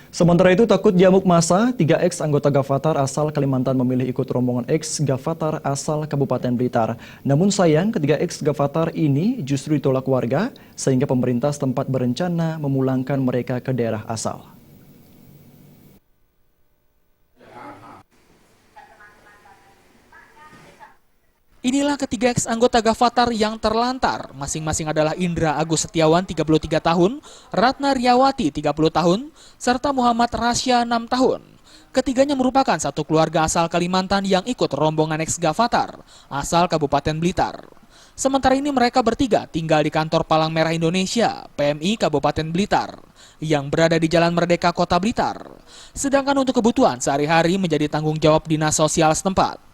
Sementara itu, takut diamuk massa, 3 ex-anggota Gavatar asal Kalimantan memilih ikut rombongan ex-Gavatar asal Kabupaten Blitar. Namun sayang, ketiga ex-Gavatar ini justru ditolak warga, sehingga pemerintah setempat berencana memulangkan mereka ke daerah asal. Inilah ketiga ex-anggota Gavatar yang terlantar. Masing-masing adalah Indra Agus Setiawan, 33 tahun, Ratna Riyawati, 30 tahun, serta Muhammad Rasya, 6 tahun. Ketiganya merupakan satu keluarga asal Kalimantan yang ikut rombongan ex-Gavatar asal Kabupaten Blitar. Sementara ini mereka bertiga tinggal di kantor Palang Merah Indonesia, PMI Kabupaten Blitar, yang berada di Jalan Merdeka, Kota Blitar. Sedangkan untuk kebutuhan sehari-hari menjadi tanggung jawab Dinas Sosial setempat.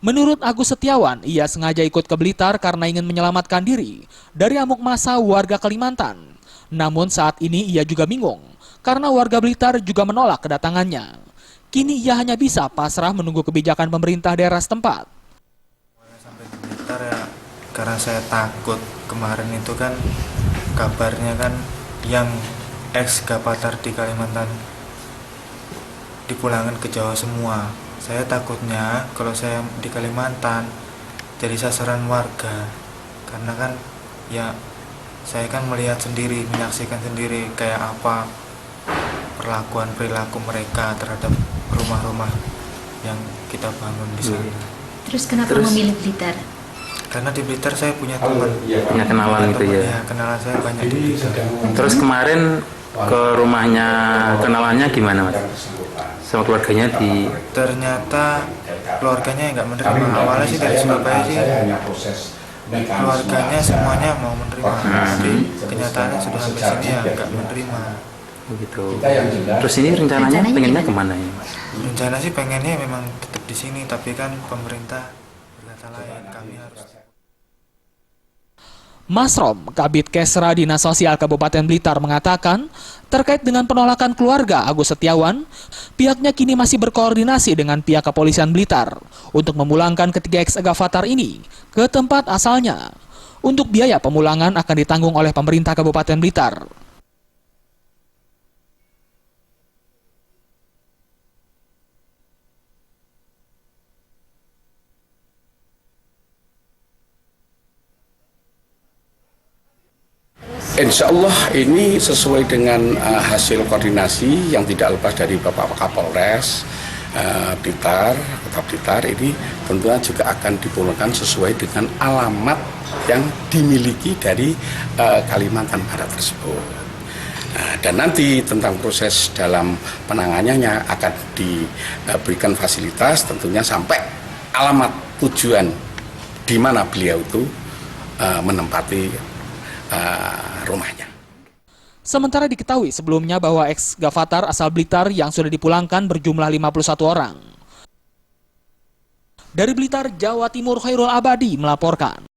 Menurut Agus Setiawan, ia sengaja ikut ke Blitar karena ingin menyelamatkan diri dari amuk massa warga Kalimantan. Namun saat ini ia juga bingung karena warga Blitar juga menolak kedatangannya. Kini ia hanya bisa pasrah menunggu kebijakan pemerintah daerah setempat. Sampai di Blitar ya, karena saya takut. Kemarin itu kan kabarnya kan yang ex-Gavatar di Kalimantan dipulangkan ke Jawa semua. Saya takutnya kalau saya di Kalimantan jadi sasaran warga, karena kan ya saya kan melihat sendiri, menyaksikan sendiri kayak apa perilaku mereka terhadap rumah-rumah yang kita bangun di sana. Terus kenapa memilih Blitar? Karena di Blitar saya punya teman, punya kenalan gitu ya. Ya, kenalan saya banyak di Blitar. Terus kemarin ke rumahnya kenalannya gimana, Mas? Sama keluarganya Ternyata keluarganya nggak menerima. Awalnya sih dari Surabaya sih keluarganya semuanya mau menerima. Tapi kenyataannya sudah sampai sini ya nggak menerima. Begitu. Terus ini rencananya pengennya kemana ya, Mas? Rencana sih pengennya memang tetap di sini, tapi kan pemerintah berkata lain. Kami harus. Mas Rom, Kabid Kesra Dinas Sosial Kabupaten Blitar mengatakan, terkait dengan penolakan keluarga Agus Setiawan, pihaknya kini masih berkoordinasi dengan pihak kepolisian Blitar untuk memulangkan ketiga ex-Gavatar ini ke tempat asalnya. Untuk biaya pemulangan akan ditanggung oleh pemerintah Kabupaten Blitar. Insya Allah ini sesuai dengan hasil koordinasi yang tidak lepas dari Bapak Kapolres Blitar, Kota Blitar, ini tentunya juga akan dipulangkan sesuai dengan alamat yang dimiliki dari Kalimantan Barat tersebut. Dan nanti tentang proses dalam penanganannya akan diberikan fasilitas tentunya sampai alamat tujuan di mana beliau itu menempati rumahnya. Sementara diketahui sebelumnya bahwa ex-Gavatar asal Blitar yang sudah dipulangkan berjumlah 51 orang. Dari Blitar, Jawa Timur, Khairul Abadi melaporkan.